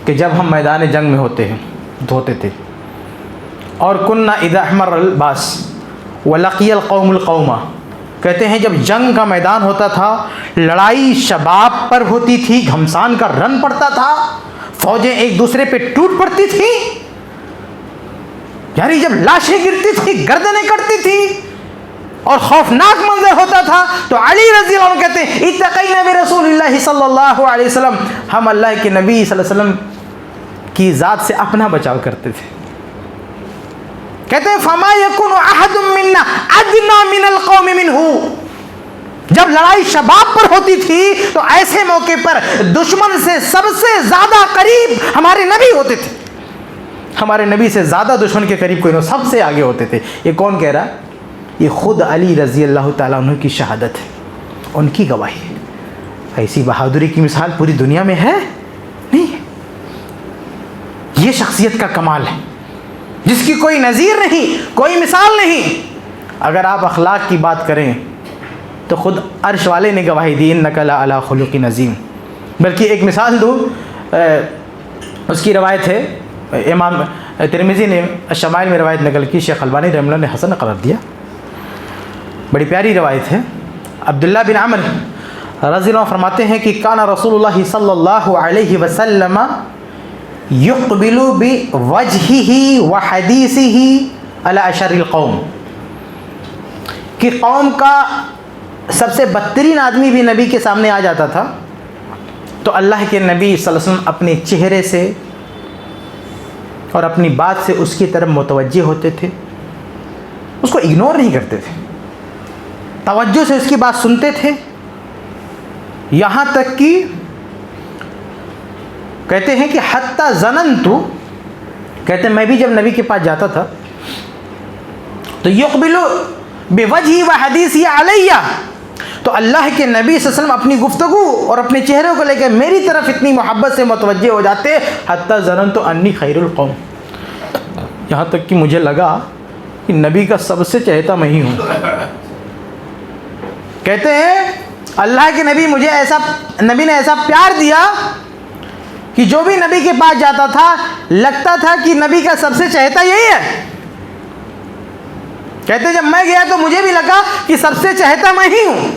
Speaker 1: کہ جب ہم میدان جنگ میں ہوتے تھے اور کننا اذا احمر الباس ولقی القوم القومہ، کہتے ہیں جب جنگ کا میدان ہوتا تھا، لڑائی شباب پر ہوتی تھی، گھمسان کا رن پڑتا تھا، فوجیں ایک دوسرے پہ ٹوٹ پڑتی تھیں، یعنی جب لاشیں گرتی تھی، گردنیں کٹتی تھی اور خوفناک منظر ہوتا تھا، تو علی رضی اللہ عنہ کہتے ہیں اتقینا برسول اللہ صلی اللہ علیہ وسلم، ہم اللہ کے نبی صلی اللہ علیہ وسلم کی ذات سے اپنا بچاؤ کرتے تھے. کہتے ہیں فما یکون احد منا ادنی من القوم منہ، جب لڑائی شباب پر ہوتی تھی تو ایسے موقع پر دشمن سے سب سے زیادہ قریب ہمارے نبی ہوتے تھے. ہمارے نبی سے زیادہ دشمن کے قریب کوئی نہیں، سب سے آگے ہوتے تھے. یہ کون کہہ رہا ہے؟ یہ خود علی رضی اللہ تعالیٰ عنہ کی شہادت ہے، ان کی گواہی ہے. ایسی بہادری کی مثال پوری دنیا میں ہے نہیں. یہ شخصیت کا کمال ہے جس کی کوئی نظیر نہیں، کوئی مثال نہیں. اگر آپ اخلاق کی بات کریں تو خود عرش والے نے گواہی دی انک لعلی خلق عظیم. بلکہ ایک مثال دوں، اس کی روایت ہے، امام ترمذی نے شمائل میں روایت نقل کی، شیخ البانی رحمہ اللہ نے حسن قرار دیا، بڑی پیاری روایت ہے. عبداللہ بن عمر رضی اللہ عنہ فرماتے ہیں کہ کان رسول اللہ صلی اللہ علیہ وسلم یقبل بوجہہ وحدیثہ علی اشر القوم، کہ قوم کا سب سے بدترین آدمی بھی نبی کے سامنے آ جاتا تھا تو اللہ کے نبی صلی اللہ علیہ وسلم اپنے چہرے سے اور اپنی بات سے اس کی طرف متوجہ ہوتے تھے، اس کو اگنور نہیں کرتے تھے، توجہ سے اس کی بات سنتے تھے. یہاں تک کہ کہتے ہیں کہ حتی ظننت، کہتے ہیں میں بھی جب نبی کے پاس جاتا تھا تو یقبل بوجہی وحدیثی علیہ، تو اللہ کے نبی صلی اللہ علیہ وسلم اپنی گفتگو اور اپنے چہرے کو لے کے میری طرف اتنی محبت سے متوجہ ہو جاتے، حتی ظننت انی خیر القوم، یہاں تک کہ مجھے لگا کہ نبی کا سب سے چہتا میں ہی ہوں. کہتے ہیں اللہ کے نبی نبی نے ایسا پیار دیا کہ جو بھی نبی کے پاس جاتا تھا لگتا تھا کہ نبی کا سب سے چہتا یہی ہے. کہتے ہیں جب میں گیا تو مجھے بھی لگا کہ سب سے چہتا میں ہی ہوں.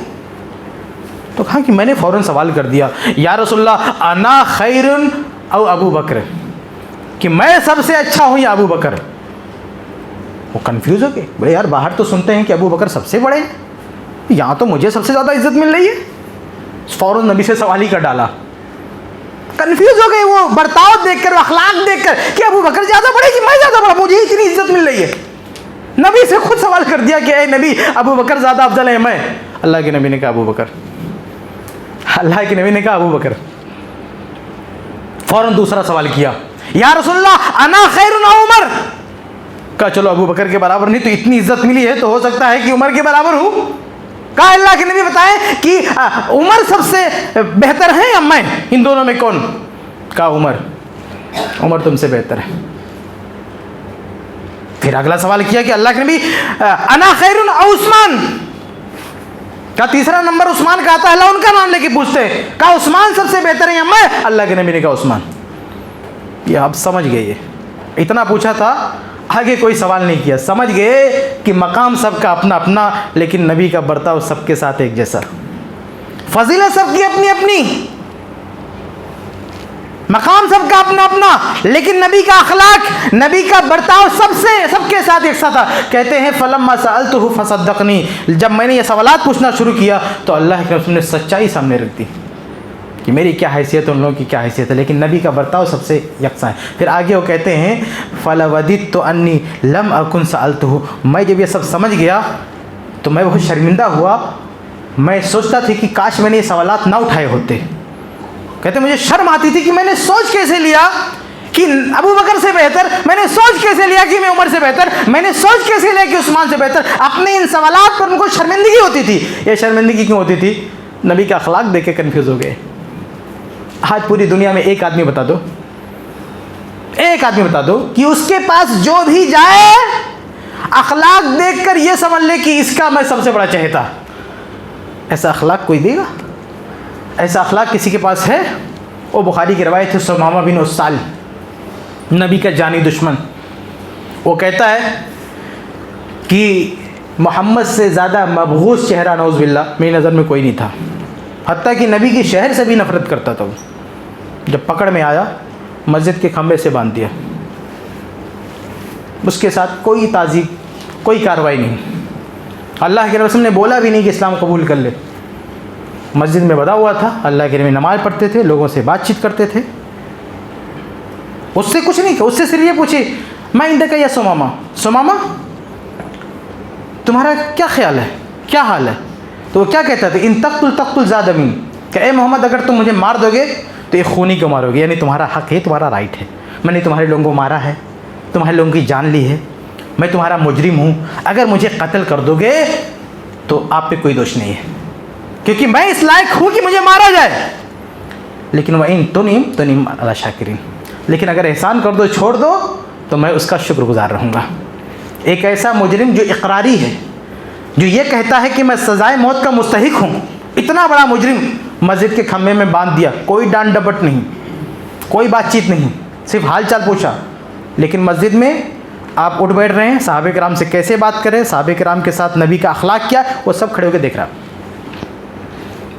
Speaker 1: تو کہا کہ میں نے فوراً سوال کر دیا یا رسول اللہ انا خیر او ابو بکر، کہ میں سب سے اچھا ہوں یا ابو بکر. وہ کنفیوز ہو گئے، بھائی یار باہر تو سنتے ہیں کہ ابو بکر سب سے بڑے ہیں، یہاں تو مجھے سب سے زیادہ عزت مل رہی ہے. فوراً نبی سے سوال ہی کر ڈالا. کنفیوز ہو گئے وہ برتاؤ دیکھ کر، اخلاق دیکھ کر، کہ ابو بکر زیادہ بڑے کہ میں زیادہ بڑا، مجھے اتنی عزت مل رہی ہے. نبی سے خود سوال کر دیا کہ اے نبی ابو بکر زیادہ افضل ہے میں؟ اللہ کے نبی نے کہا ابو بکر. اللہ کے نبی نے کہا ابو بکر. فوراً دوسرا سوال کیا یا رسول اللہ انا خیر عمر، کہا چلو ابو بکر کے برابر نہیں تو اتنی عزت ملی ہے تو ہو سکتا ہے کہ عمر کے برابر ہوں. کہا اللہ کے نبی بتائیں کہ عمر سب سے بہتر ہے یا میں، ان دونوں میں کون؟ کہا عمر تم سے بہتر ہے. پھر اگلا سوال کیا کہ اللہ کے نبی انا خیر او عثمان، کہا تیسرا نمبر عثمان کا آتا ہے، اللہ ان کا نام لے کے پوچھتے ہیں، کہا عثمان سب سے بہتر ہے یا میں؟ اللہ کے نبی نے کہا عثمان۔ یہ آپ سمجھ گئے، یہ اتنا پوچھا تھا، آگے کوئی سوال نہیں کیا، سمجھ گئے کہ مقام سب کا اپنا اپنا، لیکن نبی کا برتاؤ سب کے ساتھ ایک جیسا، فضیلت سب کی اپنی اپنی، مقام سب کا اپنا اپنا، لیکن نبی کا اخلاق، نبی کا برتاؤ سب کے ساتھ ایک سا تھا۔ کہتے ہیں فلما سألتہ فصدقنی، جب میں نے یہ سوالات پوچھنا شروع کیا تو اللہ کے رسول نے سچائی سامنے رکھ دی کہ میری کیا حیثیت ہے، ان لوگوں کی کیا حیثیت ہے، لیکن نبی کا برتاؤ سب سے یکساں ہے۔ پھر آگے وہ کہتے ہیں فلوددت انی لم اکن سألتہ، میں جب یہ سب سمجھ گیا تو میں بہت شرمندہ ہوا، میں سوچتا تھی کہ کاش میں نے یہ سوالات نہ اٹھائے ہوتے۔ کہتے مجھے شرم آتی تھی کہ میں نے سوچ کیسے لیا کہ ابو بکر سے بہتر، میں نے سوچ کیسے لیا کہ میں عمر سے بہتر، میں نے سوچ کیسے لیا کہ عثمان سے بہتر۔ اپنے ان سوالات پر ان کو شرمندگی ہوتی تھی۔ یہ شرمندگی کیوں ہوتی تھی؟ نبی کا اخلاق دیکھ کے کنفیوز ہو گئے۔ آج پوری دنیا میں ایک آدمی بتا دو کہ اس کے پاس جو بھی جائے اخلاق دیکھ کر یہ سمجھ لے کہ اس کا میں سب سے بڑا چہیتا۔ ایسا اخلاق کوئی دے گا؟ ایسا اخلاق کسی کے پاس ہے؟ وہ بخاری کی روایت ہے، ثمامہ بن اسال، نبی کا جانی دشمن، وہ کہتا ہے کہ محمد سے زیادہ مبغوض چہرہ نعوذ باللہ میری نظر میں کوئی نہیں تھا، حتیٰ کہ نبی کے شہر سے بھی نفرت کرتا تھا۔ وہ جب پکڑ میں آیا مسجد کے کھمبے سے باندھ دیا، اس کے ساتھ کوئی تعذیب، کوئی کارروائی نہیں۔ اللہ کے رسول نے بولا بھی نہیں کہ اسلام قبول کر لے۔ مسجد میں بدا ہوا تھا، اللہ کے نبی نماز پڑھتے تھے، لوگوں سے بات چیت کرتے تھے، اس سے کچھ نہیں کہا، اس سے صرف یہ پوچھے میں عندک یا ثمامہ تمہارا کیا خیال ہے، کیا حال ہے؟ تو وہ کیا کہتا تھا؟ ان تقتل زاد امین، کہ اے محمد اگر تم مجھے مار دو گے تو ایک خونی کو مارو گے، یعنی تمہارا حق ہے، تمہارا رائٹ ہے، میں نے تمہارے لوگوں کو مارا ہے، تمہارے لوگوں کی جان لی ہے، میں تمہارا مجرم ہوں، اگر مجھے قتل کر دو گے تو آپ پہ کوئی دوش نہیں ہے، کیونکہ میں اس لائق ہوں کہ مجھے مارا جائے۔ لیکن وَإِن تُنِمْ عَلَى شَاكِرِينَ، لیکن اگر احسان کر دو، چھوڑ دو، تو میں اس کا شکر گزار رہوں گا۔ ایک ایسا مجرم جو اقراری ہے، جو یہ کہتا ہے کہ میں سزائے موت کا مستحق ہوں، اتنا بڑا مجرم مسجد کے کھمبے میں باندھ دیا، کوئی ڈانٹ ڈپٹ نہیں، کوئی بات چیت نہیں، صرف حال چال پوچھا۔ لیکن مسجد میں آپ اٹھ بیٹھ رہے ہیں، صحابہ کرام سے کیسے بات کریں، صحابہ کرام کے ساتھ نبی کا اخلاق کیا، وہ سب کھڑے ہو کے دیکھ رہا۔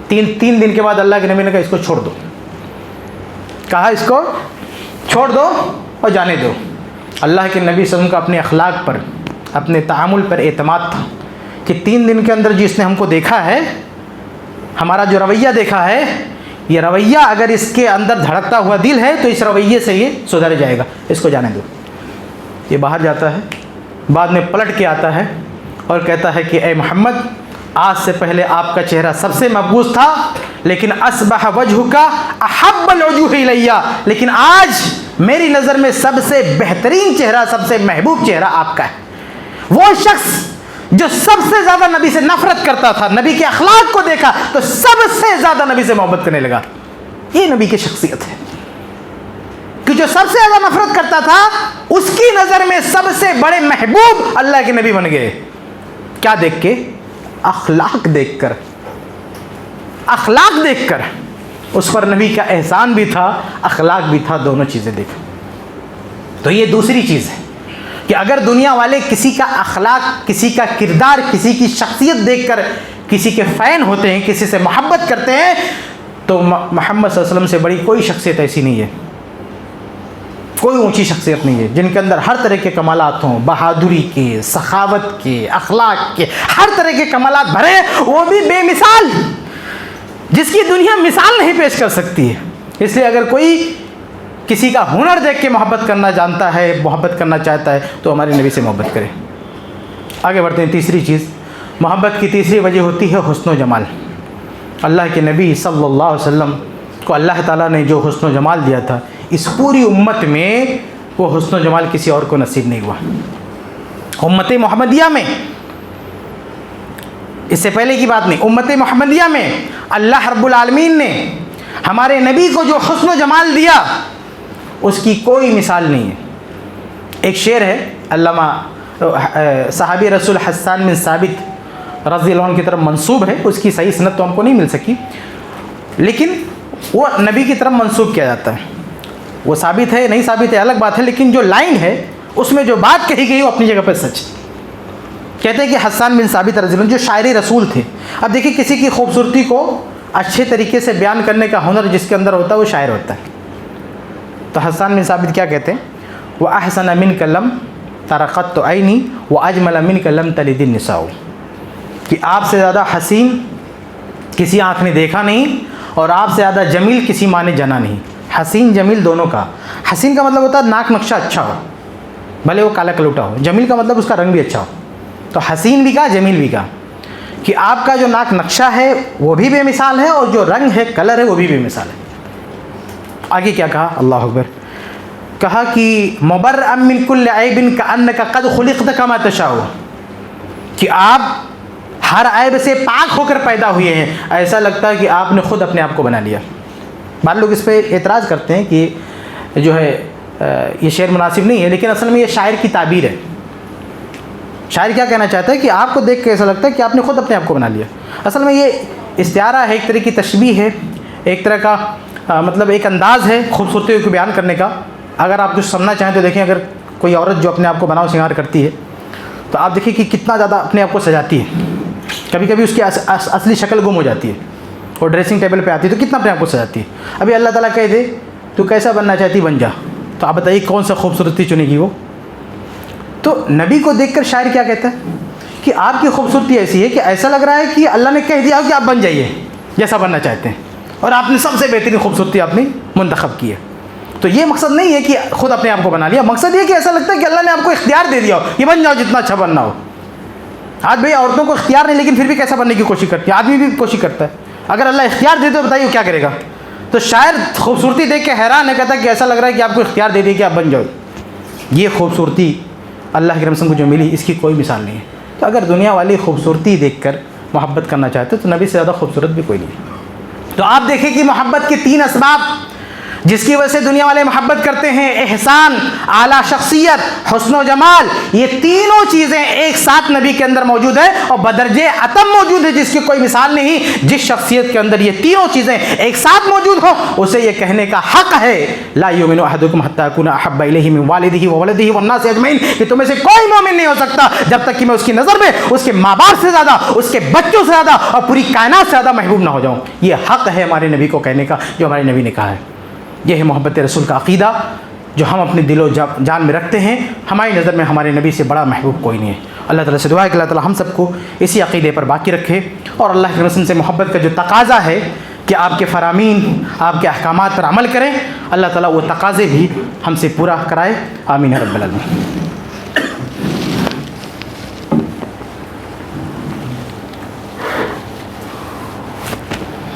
Speaker 1: تین دن کے بعد اللہ کے نبی نے کہا اس کو چھوڑ دو، کہا اس کو چھوڑ دو اور جانے دو۔ اللہ کے نبی صلی اللہ علیہ وسلم کا اپنے اخلاق پر، اپنے تعامل پر اعتماد تھا کہ 3 دن کے اندر جس نے ہم کو دیکھا ہے، ہمارا جو رویہ دیکھا ہے، یہ رویہ اگر اس کے اندر دھڑکتا ہوا دل ہے تو اس رویے سے یہ سدھر جائے گا، اس کو جانے دو۔ یہ باہر جاتا ہے، بعد میں پلٹ کے آتا ہے اور کہتا ہے کہ اے محمد، آج سے پہلے آپ کا چہرہ سب سے مبغوض تھا، لیکن اصبح وجهك احب الوجوه الی، لیکن آج میری نظر میں سب سے بہترین چہرہ، سب سے محبوب چہرہ آپ کا ہے۔ وہ شخص جو سب سے زیادہ نبی سے نفرت کرتا تھا، نبی کے اخلاق کو دیکھا تو سب سے زیادہ نبی سے محبت کرنے لگا۔ یہ نبی کی شخصیت ہے کہ جو سب سے زیادہ نفرت کرتا تھا، اس کی نظر میں سب سے بڑے محبوب اللہ کے نبی بن گئے۔ کیا دیکھ کے؟ اخلاق دیکھ کر، اخلاق دیکھ کر۔ اس پر نبی کا احسان بھی تھا، اخلاق بھی تھا، دونوں چیزیں دیکھ۔ تو یہ دوسری چیز ہے کہ اگر دنیا والے کسی کا اخلاق، کسی کا کردار، کسی کی شخصیت دیکھ کر کسی کے فین ہوتے ہیں، کسی سے محبت کرتے ہیں، تو محمد صلی اللہ علیہ وسلم سے بڑی کوئی شخصیت ایسی نہیں ہے، کوئی اونچی شخصیت نہیں ہے جن کے اندر ہر طرح کے کمالات ہوں، بہادری کے، سخاوت کے، اخلاق کے، ہر طرح کے کمالات بھرے، وہ بھی بے مثال، جس کی دنیا مثال نہیں پیش کر سکتی ہے۔ اس لیے اگر کوئی کسی کا ہنر دیکھ کے محبت کرنا جانتا ہے، محبت کرنا چاہتا ہے، تو ہمارے نبی سے محبت کرے۔ آگے بڑھتے ہیں۔ تیسری چیز، محبت کی تیسری وجہ ہوتی ہے حسن و جمال۔ اللہ کے نبی صلی اللہ علیہ وسلم کو اللہ تعالیٰ نے جو حسن و جمال دیا تھا، اس پوری امت میں وہ حسن و جمال کسی اور کو نصیب نہیں ہوا۔ امت محمدیہ میں، اس سے پہلے کی بات نہیں، امت محمدیہ میں اللہ رب العالمین نے ہمارے نبی کو جو حسن و جمال دیا، اس کی کوئی مثال نہیں ہے۔ ایک شعر ہے، علامہ صحابی رسول حسان بن ثابت رضی اللہ عنہ کی طرف منسوب ہے، اس کی صحیح سند تو ہم کو نہیں مل سکی، لیکن وہ نبی کی طرف منسوب کیا جاتا ہے. وہ ثابت ہے نہیں ثابت ہے الگ بات ہے، لیکن جو لائن ہے اس میں جو بات کہی گئی وہ اپنی جگہ پہ سچ. کہتے ہیں کہ حسان بن ثابت رضی اللہ عنہ جو شاعر رسول تھے. اب دیکھیں کسی کی خوبصورتی کو اچھے طریقے سے بیان کرنے کا ہنر جس کے اندر ہوتا ہے وہ شاعر ہوتا ہے. تو حسان بن ثابت کیا کہتے ہیں؟ وَأَحْسَنَ مِنْكَ لَمْ تَرَقَتُ عَيْنِي وَأَجْمَلَ مِنْكَ لَمْ تَلِدِ النِّسَاءُ، کہ آپ سے زیادہ حسین کسی آنکھ نے دیکھا نہیں اور آپ سے زیادہ جمیل کسی ماں نے جنا نہیں. حسین جمیل دونوں کا. حسین کا مطلب ہوتا ہے ناک نقشہ اچھا ہو، بھلے وہ کالا کلوٹا ہو. جمیل کا مطلب اس کا رنگ بھی اچھا ہو. تو حسین بھی کہا جمیل بھی کہا کہ آپ کا جو ناک نقشہ ہے وہ بھی بے مثال ہے اور جو رنگ ہے کلر ہے وہ بھی بے مثال ہے. آگے کیا کہا؟ اللہ اکبر. کہا کہ مبرأ من کل عیب کأنک قد خلقت کما تشاء، کہ آپ ہر عیب سے پاک ہو کر پیدا ہوئے ہیں، ایسا لگتا ہے کہ آپ نے خود اپنے آپ کو بنا لیا. بعض لوگ اس پہ اعتراض کرتے ہیں کہ جو ہے یہ شعر مناسب نہیں ہے، لیکن اصل میں یہ شاعر کی تعبیر ہے. شاعر کیا کہنا چاہتا ہے کہ آپ کو دیکھ کے ایسا لگتا ہے کہ آپ نے خود اپنے آپ کو بنا لیا. اصل میں یہ استعارہ ہے، ایک طرح کی تشبیہ ہے، ایک طرح کا مطلب ایک انداز ہے خوبصورتی کو بیان کرنے کا. اگر آپ کچھ سننا چاہیں تو دیکھیں، اگر کوئی عورت جو اپنے آپ کو بناؤ سنگار کرتی ہے تو آپ دیکھیں کہ کتنا زیادہ اپنے آپ کو سجاتی ہے. کبھی کبھی اس کی اصلی شکل گم ہو جاتی ہے، اور ڈریسنگ ٹیبل پہ آتی ہے تو کتنا اپنے آپ کو سجاتی ہے. ابھی اللہ تعالیٰ کہہ دے تو کیسا بننا چاہتی بن جا، تو آپ بتائیے کون سا خوبصورتی چنے گی وہ. تو نبی کو دیکھ کر شاعر کیا کہتا ہے کہ آپ کی خوبصورتی ایسی ہے کہ ایسا لگ رہا ہے کہ اللہ نے کہہ دیا کہ آپ بن جائیے جیسا بننا چاہتے ہیں، اور آپ نے سب سے بہترین خوبصورتی آپ نے منتخب کی ہے. تو یہ مقصد نہیں ہے کہ خود اپنے آپ کو بنا لیا، مقصد یہ کہ ایسا لگتا ہے کہ اللہ نے آپ کو اختیار دے دیا ہو، یہ بن جاؤ جتنا اچھا بننا ہو. آج بھئی عورتوں کو اختیار نہیں، لیکن پھر بھی کیسا بننے کی کوشش کرتی ہے. آدمی بھی کوشش کرتا ہے. اگر اللہ اختیار دے تو بتائیے وہ کیا کرے گا. تو شاعر خوبصورتی دیکھ کے حیران ہے، کہتا ہے کہ ایسا لگ رہا ہے کہ آپ کو اختیار دے دیا کہ آپ بن جاؤ. یہ خوبصورتی اللہ کی رحمت کو جو ملی اس کی کوئی مثال نہیں ہے. تو اگر دنیا والی خوبصورتی دیکھ کر محبت کرنا چاہتے تو نبی سے زیادہ خوبصورت بھی کوئی نہیں. تو آپ دیکھیں کہ محبت کے 3 اسباب جس کی وجہ سے دنیا والے محبت کرتے ہیں: احسان، اعلیٰ شخصیت، حسن و جمال. یہ تینوں چیزیں ایک ساتھ نبی کے اندر موجود ہیں اور بدرجے اتم موجود ہے، جس کی کوئی مثال نہیں. جس شخصیت کے اندر یہ تینوں چیزیں ایک ساتھ موجود ہو اسے یہ کہنے کا حق ہے لا یؤمن احدکم حتی اکون احب الیہ من والدہ وولدہ والناس اجمعین، کہ تم میں سے کوئی مومن نہیں ہو سکتا جب تک کہ میں اس کی نظر میں اس کے ماں باپ سے زیادہ، اس کے بچوں سے زیادہ اور پوری کائنات سے زیادہ محبوب نہ ہو جاؤں. یہ حق ہے ہمارے نبی کو کہنے کا جو ہمارے نبی نے کہا ہے. یہ ہے محبت رسول کا عقیدہ جو ہم اپنے دل و جان میں رکھتے ہیں. ہماری نظر میں ہمارے نبی سے بڑا محبوب کوئی نہیں ہے. اللہ تعالیٰ سے دعا ہے کہ اللہ تعالیٰ ہم سب کو اسی عقیدے پر باقی رکھے، اور اللہ کے رسول سے محبت کا جو تقاضا ہے کہ آپ کے فرامین، آپ کے احکامات پر عمل کریں، اللہ تعالیٰ وہ تقاضے بھی ہم سے پورا کرائے. آمین رب العالمین.